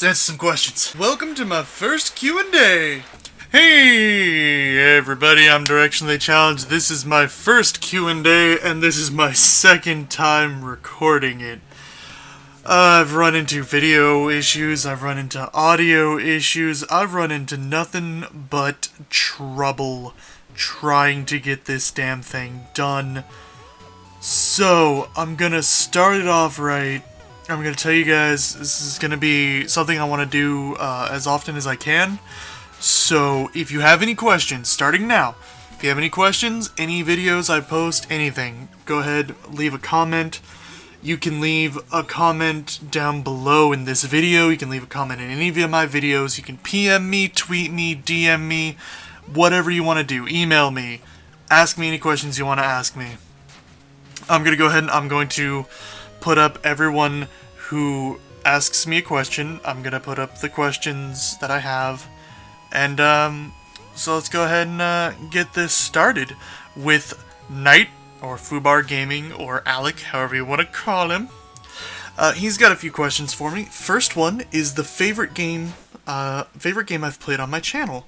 Let's answer some questions. Welcome to my first Q&A. Hey everybody, I'm Directionally Challenged. This is my first Q&A, and this is my second time recording it. I've run into video issues, I've run into audio issues, I've run into nothing but trouble trying to get this damn thing done. So, I'm gonna start it off right. I'm gonna tell you guys this is gonna be something I want to do as often as I can. So, if you have any questions, starting now, if you have any questions, any videos I post, anything, go ahead, leave a comment. You can leave a comment down below in this video. You can leave a comment in any of my videos. You can PM me, tweet me, DM me, whatever you want to do. Email me. Ask me any questions you want to ask me. I'm going to go ahead and I'm going to put up everyone who asks me a question. I'm going to put up the questions that I have. And so let's go ahead and get this started with Knight, or Fubar Gaming, or Alec, however you want to call him. He's got a few questions for me. First one is the favorite game I've played on my channel.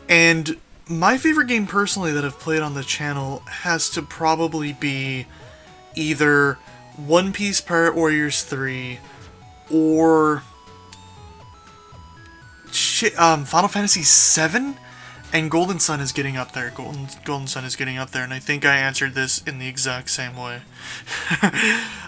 And my favorite game personally that I've played on the channel has to probably be either One Piece Pirate Warriors 3 or Final Fantasy 7. And Golden Sun is getting up there. Golden Sun is getting up there, and I think I answered this in the exact same way.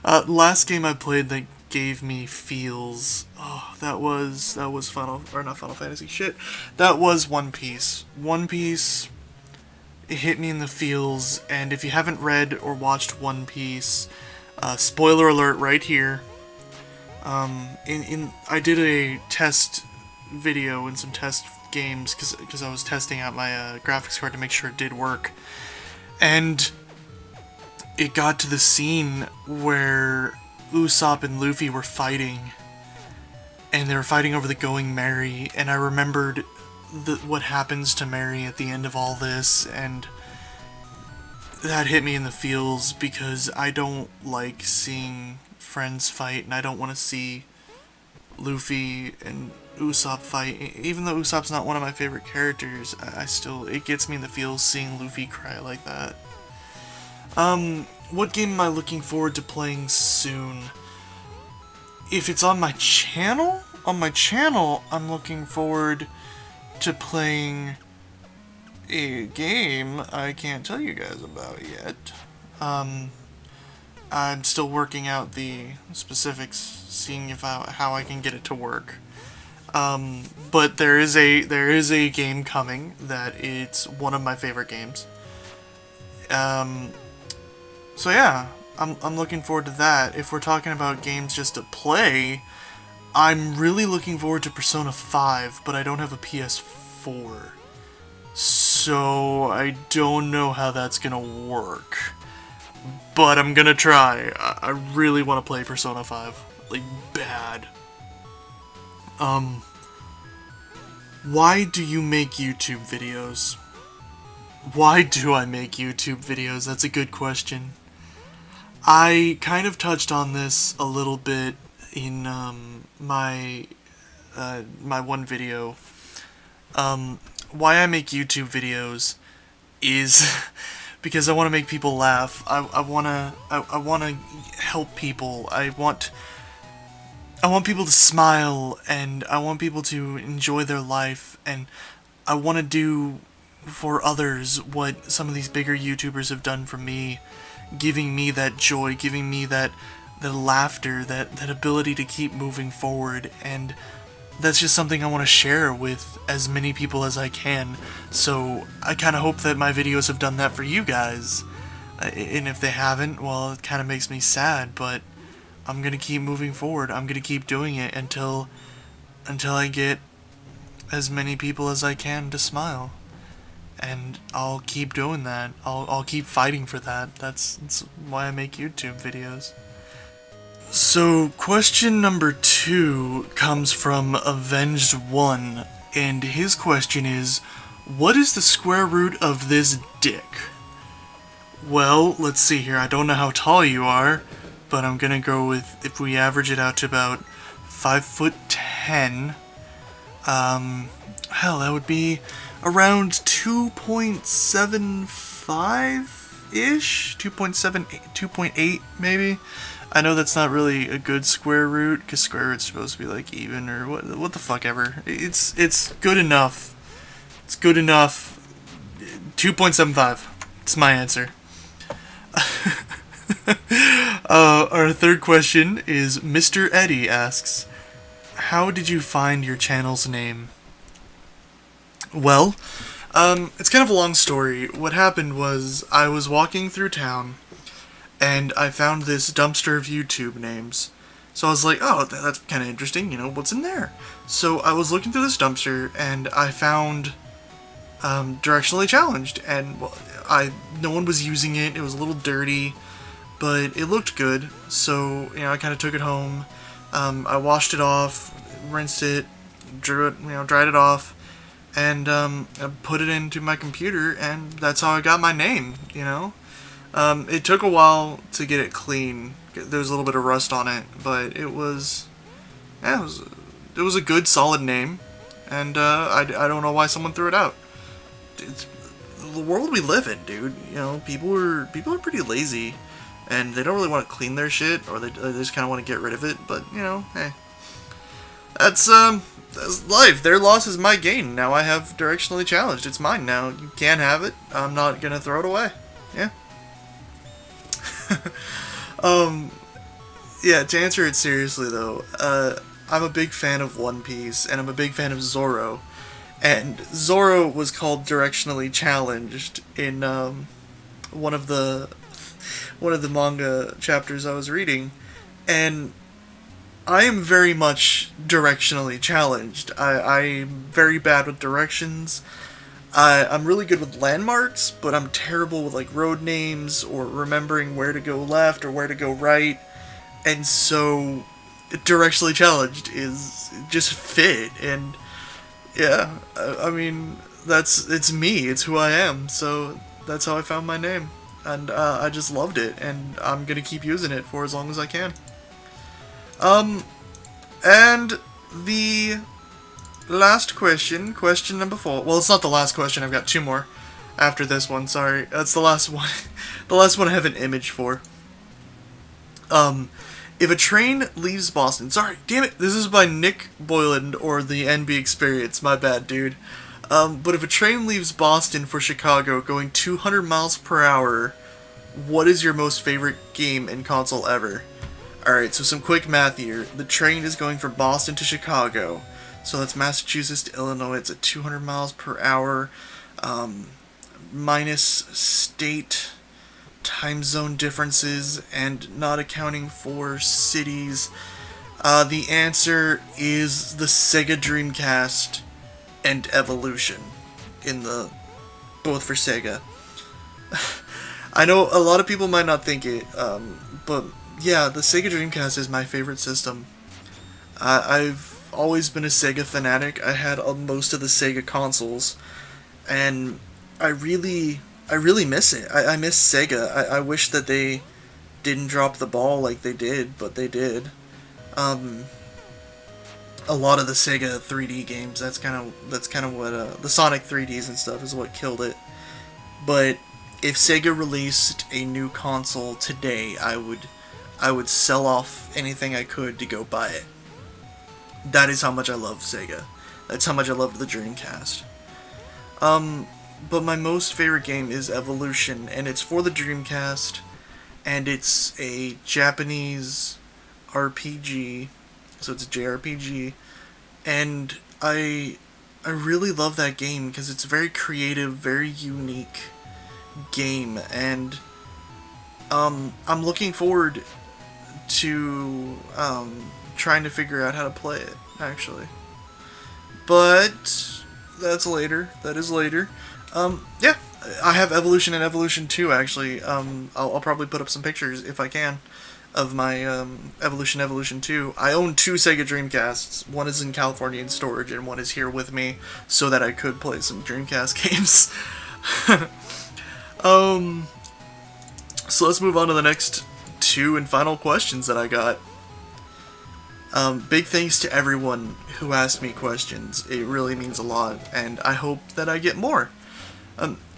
Last game I played that gave me feels. Oh, that was not Final Fantasy. Shit, that was One Piece. One Piece. It hit me in the feels, and if you haven't read or watched One Piece, spoiler alert right here. I did a test video and some test games because I was testing out my graphics card to make sure it did work, and it got to the scene where Usopp and Luffy were fighting, and they were fighting over the Going Merry, and I remembered what happens to Merry at the end of all this, and that hit me in the feels because I don't like seeing friends fight, and I don't want to see Luffy and Usopp fight. Even though Usopp's not one of my favorite characters, it gets me in the feels seeing Luffy cry like that. What game am I looking forward to playing soon? If it's on my channel? On my channel, I'm looking forward to playing a game I can't tell you guys about yet. I'm still working out the specifics, seeing how I can get it to work. But there is a game coming that it's one of my favorite games. So yeah, I'm looking forward to that. If we're talking about games just to play, I'm really looking forward to Persona 5, but I don't have a PS4. So I don't know how that's gonna work. But I'm gonna try. I really want to play Persona 5. Like, bad. Why do you make YouTube videos? Why do I make YouTube videos? That's a good question. I kind of touched on this a little bit in my one video. Why I make YouTube videos is because I want to make people laugh. I wanna help people. I want people to smile, and I want people to enjoy their life, and I want to do for others what some of these bigger YouTubers have done for me, giving me that joy, giving me the laughter, that ability to keep moving forward, and that's just something I want to share with as many people as I can. So I kind of hope that my videos have done that for you guys, and if they haven't, well, it kind of makes me sad, but I'm gonna keep moving forward. I'm gonna keep doing it until I get as many people as I can to smile, and I'll keep doing that. I'll keep fighting for that. That's why I make YouTube videos. So question number 2 comes from Avenged1, and his question is, what is the square root of this dick? Well, let's see here. I don't know how tall you are, but I'm gonna go with, if we average it out to about 5'10", 10, hell, that would be around 2.75-ish? 2.8 maybe? I know that's not really a good square root, because square root's supposed to be like even, or what the fuck ever. It's good enough. It's good enough. 2.75. It's my answer. Our third question is Mr. Eddie asks, how did you find your channel's name? Well, it's kind of a long story. What happened was I was walking through town and I found this dumpster of YouTube names. So I was like, oh, that's kind of interesting, you know, what's in there? So I was looking through this dumpster and I found Directionally Challenged, and no one was using it. It was a little dirty, but it looked good, so you know I kind of took it home. I washed it off, rinsed it, dried it off, and I put it into my computer, and that's how I got my name. You know, it took a while to get it clean. There was a little bit of rust on it, but it was a good, solid name, and I don't know why someone threw it out. It's the world we live in, dude. You know, people are pretty lazy, and they don't really want to clean their shit, or they just kind of want to get rid of it. But you know, hey, that's life. Their loss is my gain. Now I have Directionally Challenged. It's mine now. You can't have it. I'm not gonna throw it away. Yeah. Yeah. To answer it seriously though, I'm a big fan of One Piece, and I'm a big fan of Zoro. And Zoro was called Directionally Challenged in one of the manga chapters I was reading, and I am very much directionally challenged. I'm very bad with directions. I'm really good with landmarks, but I'm terrible with like road names or remembering where to go left or where to go right, and so Directionally Challenged is just fit. And yeah, I mean, it's me, it's who I am, so that's how I found my name, and I just loved it, and I'm gonna keep using it for as long as I can. And the last question number 4, well, it's not the last question, I've got 2 more after this one, sorry, that's the last one, the last one I have an image for. If a train leaves Boston... Sorry, damn it, this is by Nick Boyland, or the NB Experience, my bad, dude. But if a train leaves Boston for Chicago going 200 miles per hour, what is your most favorite game and console ever? Alright, so some quick math here. The train is going from Boston to Chicago. So that's Massachusetts to Illinois. It's at 200 miles per hour. Minus state time zone differences and not accounting for cities. The answer is the Sega Dreamcast and Evolution both for Sega. I know a lot of people might not think it, but yeah, the Sega Dreamcast is my favorite system. I've always been a Sega fanatic. I had most of the Sega consoles, and I really miss it. I miss Sega. I wish that they didn't drop the ball like they did, but they did. A lot of the Sega 3D games, that's kind of what the Sonic 3Ds and stuff is what killed it. But if Sega released a new console today, I would sell off anything I could to go buy it. That is how much I love Sega. That's how much I loved the Dreamcast. But my most favorite game is Evolution, and it's for the Dreamcast, and it's a Japanese RPG, so it's a JRPG, and I really love that game because it's a very creative, very unique game, and I'm looking forward to trying to figure out how to play it, actually. But that's later. That is later. Yeah, I have Evolution and Evolution 2, actually. I'll probably put up some pictures, if I can, of my Evolution 2. I own 2 Sega Dreamcasts. One is in California in storage, and one is here with me, so that I could play some Dreamcast games. So let's move on to the next 2 and final questions that I got. Big thanks to everyone who asked me questions. It really means a lot, and I hope that I get more.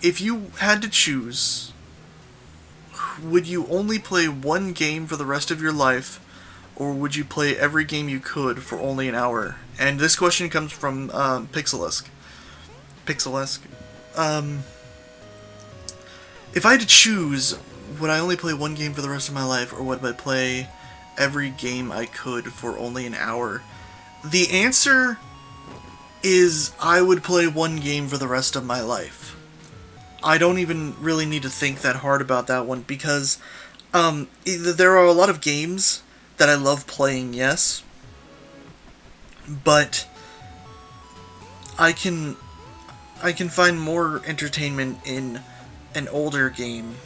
If you had to choose, would you only play one game for the rest of your life, or would you play every game you could for only an hour? And this question comes from Pixelesque. Pixelesque. If I had to choose, would I only play one game for the rest of my life, or would I play every game I could for only an hour? The answer is I would play one game for the rest of my life. I don't even really need to think that hard about that one, because there are a lot of games that I love playing, yes, but I can find more entertainment in an older game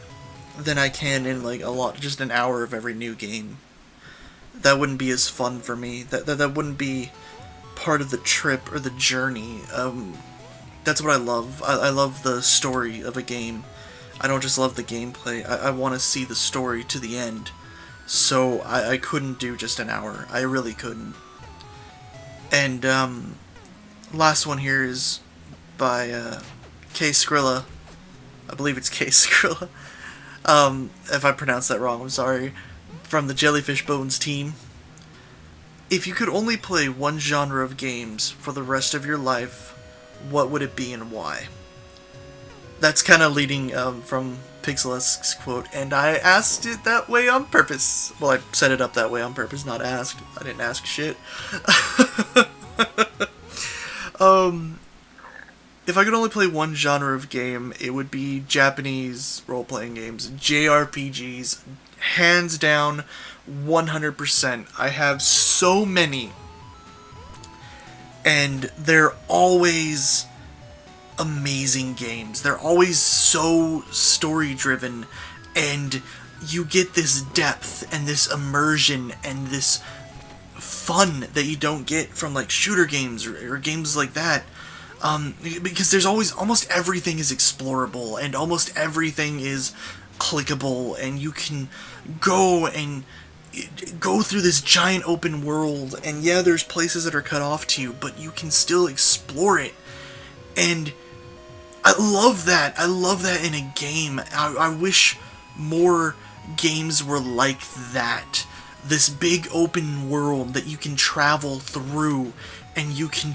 than I can in like just an hour of every new game. That wouldn't be as fun for me. That wouldn't be part of the trip or the journey. That's what I love. I love the story of a game. I don't just love the gameplay. I want to see the story to the end. So I couldn't do just an hour. I really couldn't. And last one here is by K Skrilla. I believe it's K Skrilla. If I pronounced that wrong, I'm sorry. From the Jellyfish Bones team. If you could only play one genre of games for the rest of your life, what would it be and why? That's kind of leading from Pixelesque's quote, and I asked it that way on purpose. Well, I set it up that way on purpose, not asked. I didn't ask shit. If I could only play one genre of game, it would be Japanese role-playing games. JRPGs, hands down, 100%. I have so many. And they're always amazing games. They're always so story-driven, and you get this depth and this immersion and this fun that you don't get from like shooter games or games like that. Because there's almost everything is explorable and almost everything is clickable, and you can go through this giant open world, and yeah, there's places that are cut off to you, but you can still explore it. And I love that. I love that in a game. I wish more games were like that. This big open world that you can travel through, and you can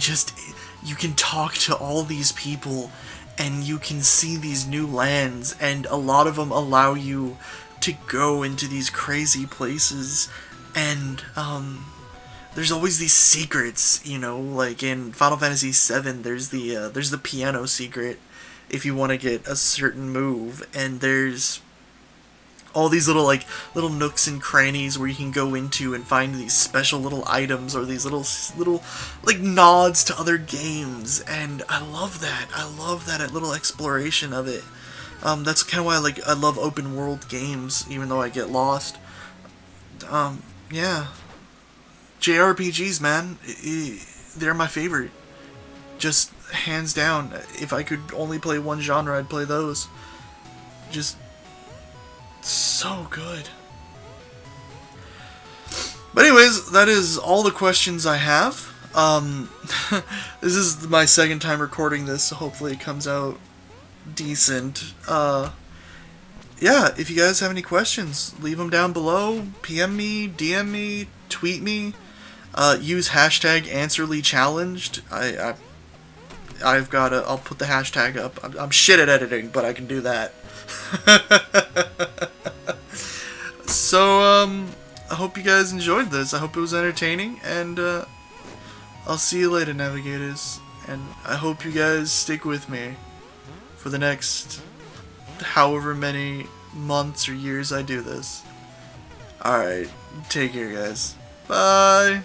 talk to all these people, and you can see these new lands, and a lot of them allow you to go into these crazy places, and there's always these secrets, you know, like in Final Fantasy VII, there's the piano secret if you want to get a certain move, and there's all these little nooks and crannies where you can go into and find these special little items or these little like nods to other games, and I love that. I love that little exploration of it. That's kind of why I love open world games, even though I get lost. Yeah. JRPGs, man, they're my favorite. Just hands down. If I could only play one genre, I'd play those. Just so good. But anyways, that is all the questions I have. This is my second time recording this, so hopefully it comes out decent. Yeah, if you guys have any questions, leave them down below. PM me, DM me, tweet me. Use hashtag Answerly Challenged. I'll put the hashtag up. I'm shit at editing, but I can do that. So, I hope you guys enjoyed this. I hope it was entertaining, and I'll see you later, Navigators. And I hope you guys stick with me for the next however many months or years I do this. Alright, take care, guys. Bye!